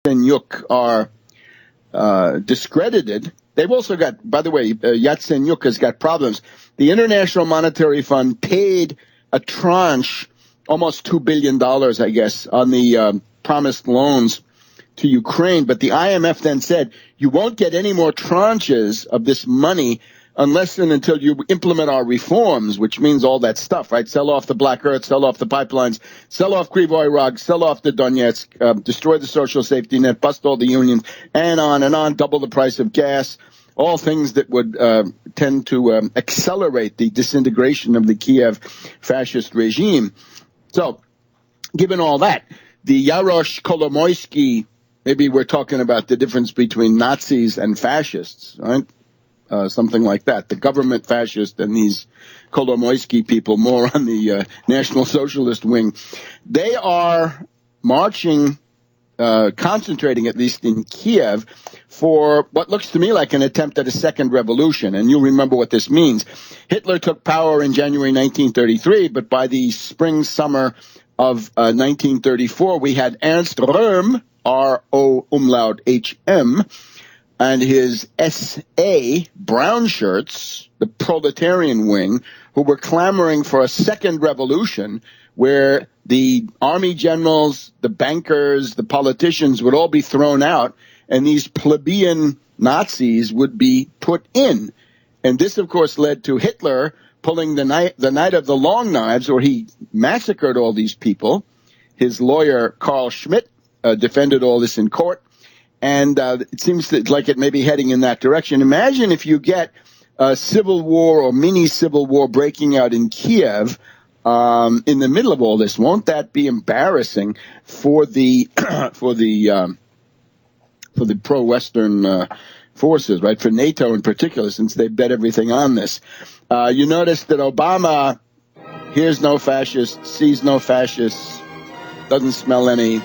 Yatsenyuk are discredited. They've also got, by the way, Yatsenyuk has got problems. The International Monetary Fund paid a tranche, almost $2 billion, I guess, on the promised loans to Ukraine. But the IMF then said, you won't get any more tranches of this money unless and until you implement our reforms, which means all that stuff, right? Sell off the Black Earth, sell off the pipelines, sell off Krivoy Rog, sell off the Donetsk, destroy the social safety net, bust all the unions, and on, double the price of gas, all things that would tend to accelerate the disintegration of the Kiev fascist regime. So, given all that, the Yarosh Kolomoisky, maybe we're talking about the difference between Nazis and fascists, right? Something like that. The government fascist and these Kolomoisky people more on the National Socialist wing. They are marching, concentrating at least in Kiev for what looks to me like an attempt at a second revolution. And you'll remember what this means. Hitler took power in January 1933, but by the spring-summer of 1934, we had Ernst Röhm, R-O umlaut H-M, and his SA brown shirts, the proletarian wing, who were clamoring for a second revolution where the army generals, the bankers, the politicians would all be thrown out and these plebeian Nazis would be put in. And this, of course, led to Hitler pulling the night of the long knives, where he massacred all these people. His lawyer, Carl Schmitt, defended all this in court. And it seems like it may be heading in that direction. Imagine if you get a civil war or mini civil war breaking out in Kiev in the middle of all this. Won't that be embarrassing for the pro-Western forces, right? For NATO in particular, since they bet everything on this. You notice that Obama hears no fascists, sees no fascists, doesn't smell any.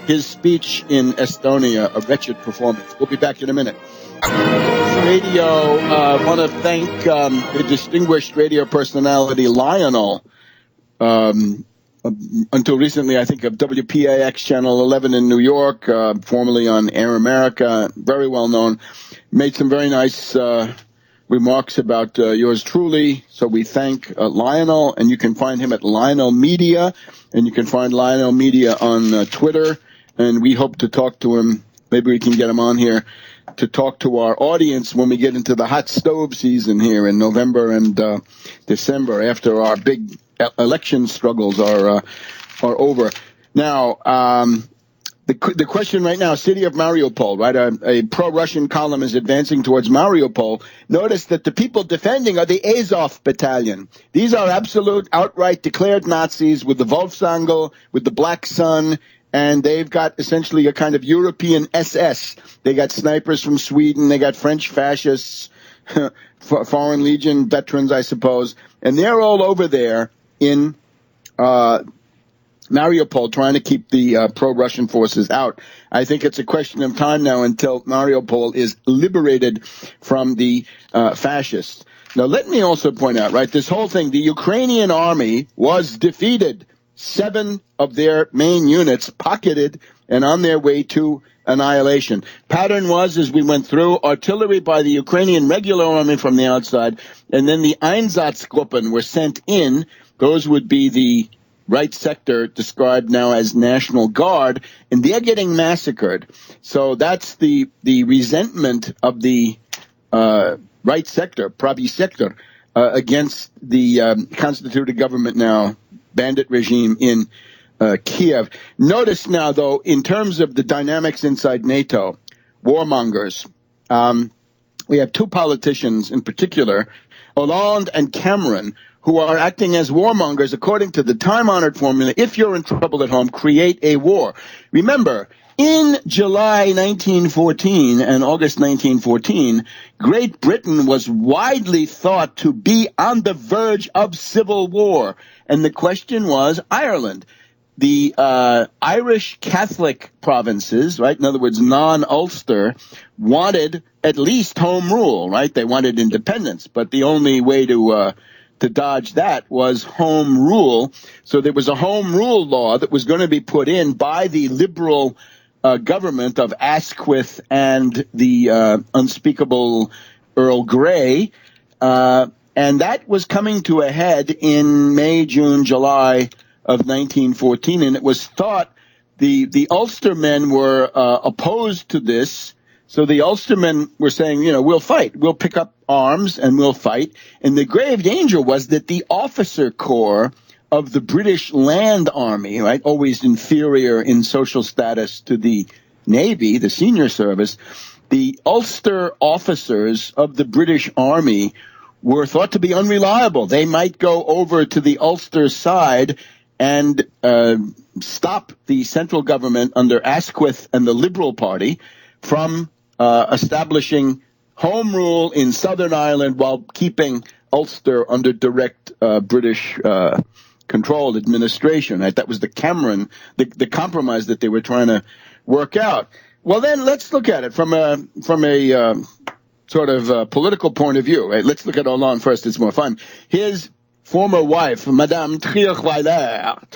His speech in Estonia, a wretched performance. We'll be back in a minute. Radio, want to thank the distinguished radio personality Lionel, until recently, I think, of WPAX Channel 11 in New York, formerly on Air America, very well known, made some very nice remarks about yours truly. So we thank Lionel, and you can find him at Lionel Media, and you can find Lionel Media on Twitter. And we hope to talk to him. Maybe we can get him on here to talk to our audience when we get into the hot stove season here in November and December, after our big election struggles are over. Now, the question right now, city of Mariupol, right? A pro-Russian column is advancing towards Mariupol. Notice that the people defending are the Azov battalion. These are absolute, outright declared Nazis with the Wolfsangel, with the Black Sun, and they've got essentially a kind of European SS. They got snipers from Sweden. They got French fascists, Foreign Legion veterans, I suppose. And they're all over there in Mariupol trying to keep the pro-Russian forces out. I think it's a question of time now until Mariupol is liberated from the fascists. Now, let me also point out, right, this whole thing, the Ukrainian army was defeated. 7 of their main units pocketed and on their way to annihilation. Pattern was, as we went through, artillery by the Ukrainian regular army from the outside, and then the Einsatzgruppen were sent in. Those would be the right sector, described now as National Guard, and they're getting massacred. So that's the resentment of the right sector, Pravy sector, against the constituted government now, bandit regime in Kiev. Notice now, though, in terms of the dynamics inside NATO, warmongers, we have 2 politicians in particular, Hollande and Cameron, who are acting as warmongers according to the time-honored formula: if you're in trouble at home, create a war. Remember, in July 1914 and August 1914, Great Britain was widely thought to be on the verge of civil war. And the question was Ireland. The Irish Catholic provinces, right, in other words, non-Ulster, wanted at least home rule, right? They wanted independence, but the only way to dodge that was home rule. So there was a home rule law that was going to be put in by the liberal government of Asquith and the unspeakable Earl Grey. And that was coming to a head in May, June, July of 1914. And it was thought the Ulstermen were opposed to this. So the Ulstermen were saying, we'll fight. We'll pick up arms and we'll fight. And the grave danger was that the officer corps of the British Land Army, right, always inferior in social status to the Navy, the senior service, the Ulster officers of the British Army were thought to be unreliable. They might go over to the Ulster side and stop the central government under Asquith and the Liberal Party from establishing home rule in Southern Ireland while keeping Ulster under direct British controlled administration. Right? That was the the compromise that they were trying to work out. Well, then let's look at it from a sort of political point of view. Right? Let's look at Hollande first. It's more fun. His former wife, Madame Trierweiler,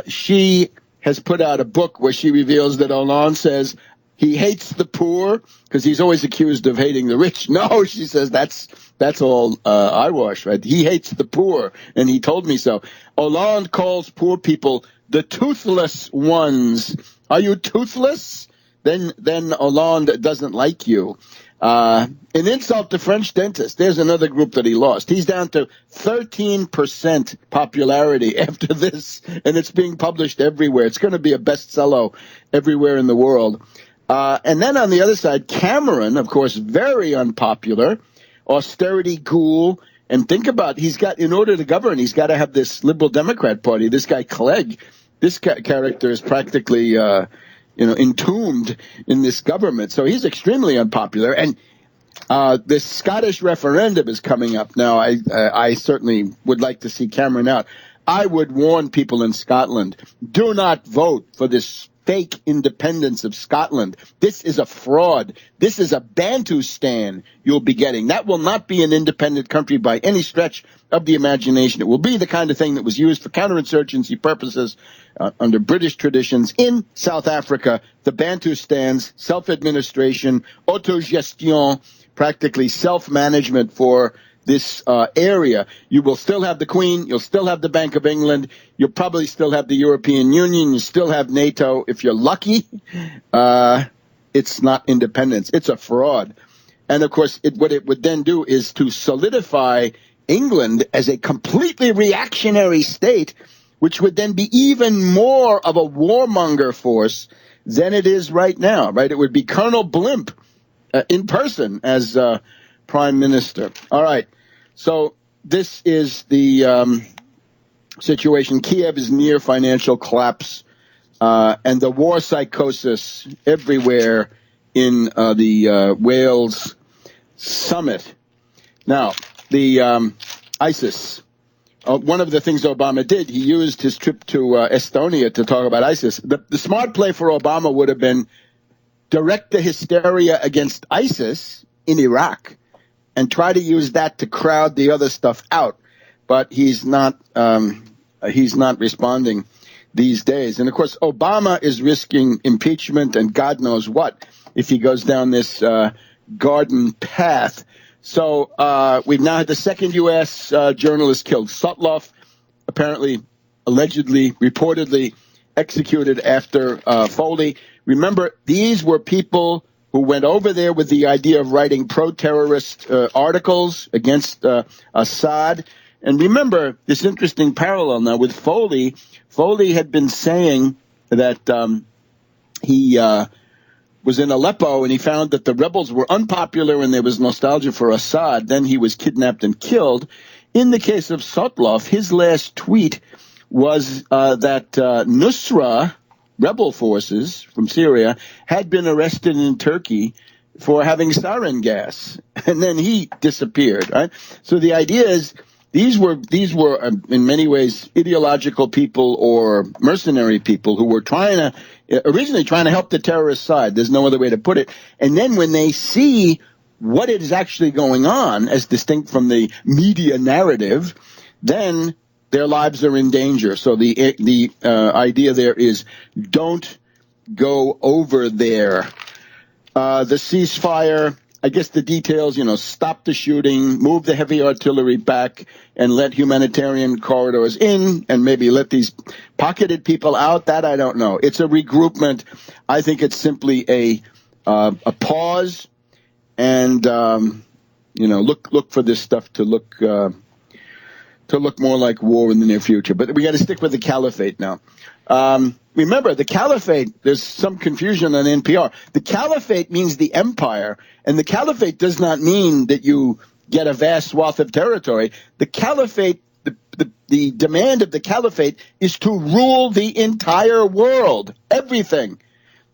she has put out a book where she reveals that Hollande says he hates the poor because he's always accused of hating the rich. No, she says that's all eyewash, right? He hates the poor, and he told me so. Hollande calls poor people the toothless ones. Are you toothless? Then Hollande doesn't like you. An insult to French dentists. There's another group that he lost. He's down to 13% popularity after this, and it's being published everywhere. It's going to be a bestseller everywhere in the world. And then on the other side, Cameron, of course, very unpopular, austerity ghoul. And think about, in order to govern, he's got to have this Liberal Democrat Party. This guy Clegg, this character is practically entombed in this government. So he's extremely unpopular. And this Scottish referendum is coming up now. I certainly would like to see Cameron out. I would warn people in Scotland, do not vote for this fake independence of Scotland. This is a fraud. This is a Bantustan you'll be getting. That will not be an independent country by any stretch of the imagination. It will be the kind of thing that was used for counterinsurgency purposes under British traditions in South Africa. The Bantustans, self-administration, autogestion, practically self-management for this area. You will still have the Queen. You'll still have the Bank of England. You'll probably still have the European Union. You still have NATO. If you're lucky, it's not independence. It's a fraud. And, of course, what it would then do is to solidify England as a completely reactionary state, which would then be even more of a warmonger force than it is right now, right? It would be Colonel Blimp in person as Prime Minister. All right. So this is the situation. Kiev is near financial collapse, and the war psychosis everywhere in the Wales summit. Now, the ISIS. One of the things Obama did, he used his trip to Estonia to talk about ISIS. The smart play for Obama would have been direct the hysteria against ISIS in Iraq and try to use that to crowd the other stuff out. But he's not responding these days. And, of course, Obama is risking impeachment and God knows what if he goes down this garden path. So we've now had the second U.S. Journalist killed. Sotloff, apparently, allegedly, reportedly executed after Foley. Remember, these were people who went over there with the idea of writing pro-terrorist articles against Assad. And remember this interesting parallel now with Foley. Foley had been saying that he was in Aleppo and he found that the rebels were unpopular and there was nostalgia for Assad. Then he was kidnapped and killed. In the case of Sotloff, his last tweet was that Nusra rebel forces from Syria had been arrested in Turkey for having sarin gas, and then he disappeared. Right. So the idea is these were in many ways ideological people or mercenary people who were originally trying to help the terrorist side. There's no other way to put it. And then when they see what is actually going on, as distinct from the media narrative, then their lives are in danger. So the idea there is don't go over there. The ceasefire, I guess the details, stop the shooting, move the heavy artillery back, and let humanitarian corridors in, and maybe let these pocketed people out. That I don't know. It's a regroupment. I think it's simply a pause, and look for this stuff to look more like war in the near future. But we got to stick with the caliphate now. Remember, the caliphate, there's some confusion on NPR. The caliphate means the empire, and the caliphate does not mean that you get a vast swath of territory. The caliphate, the demand of the caliphate is to rule the entire world, everything.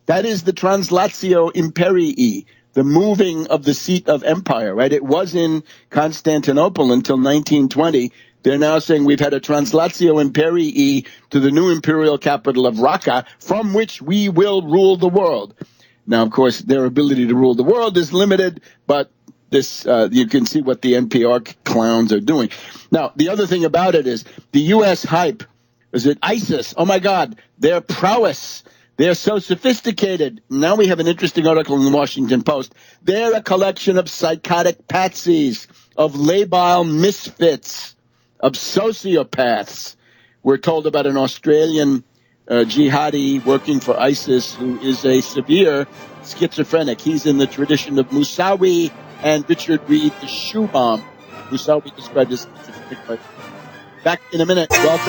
That is the translatio imperii, the moving of the seat of empire, right? It was in Constantinople until 1920. They're now saying we've had a translatio imperii to the new imperial capital of Raqqa, from which we will rule the world. Now, of course, their ability to rule the world is limited, but this you can see what the NPR clowns are doing. Now, the other thing about it is the U.S. hype. Is it ISIS? Oh, my God, their prowess. They're so sophisticated. Now we have an interesting article in the Washington Post. They're a collection of psychotic patsies, of labile misfits, of sociopaths. We're told about an Australian jihadi working for ISIS who is a severe schizophrenic. He's in the tradition of Musawi and Richard Reed, the shoe bomb. Musawi described as schizophrenic. Back in a minute. Welcome.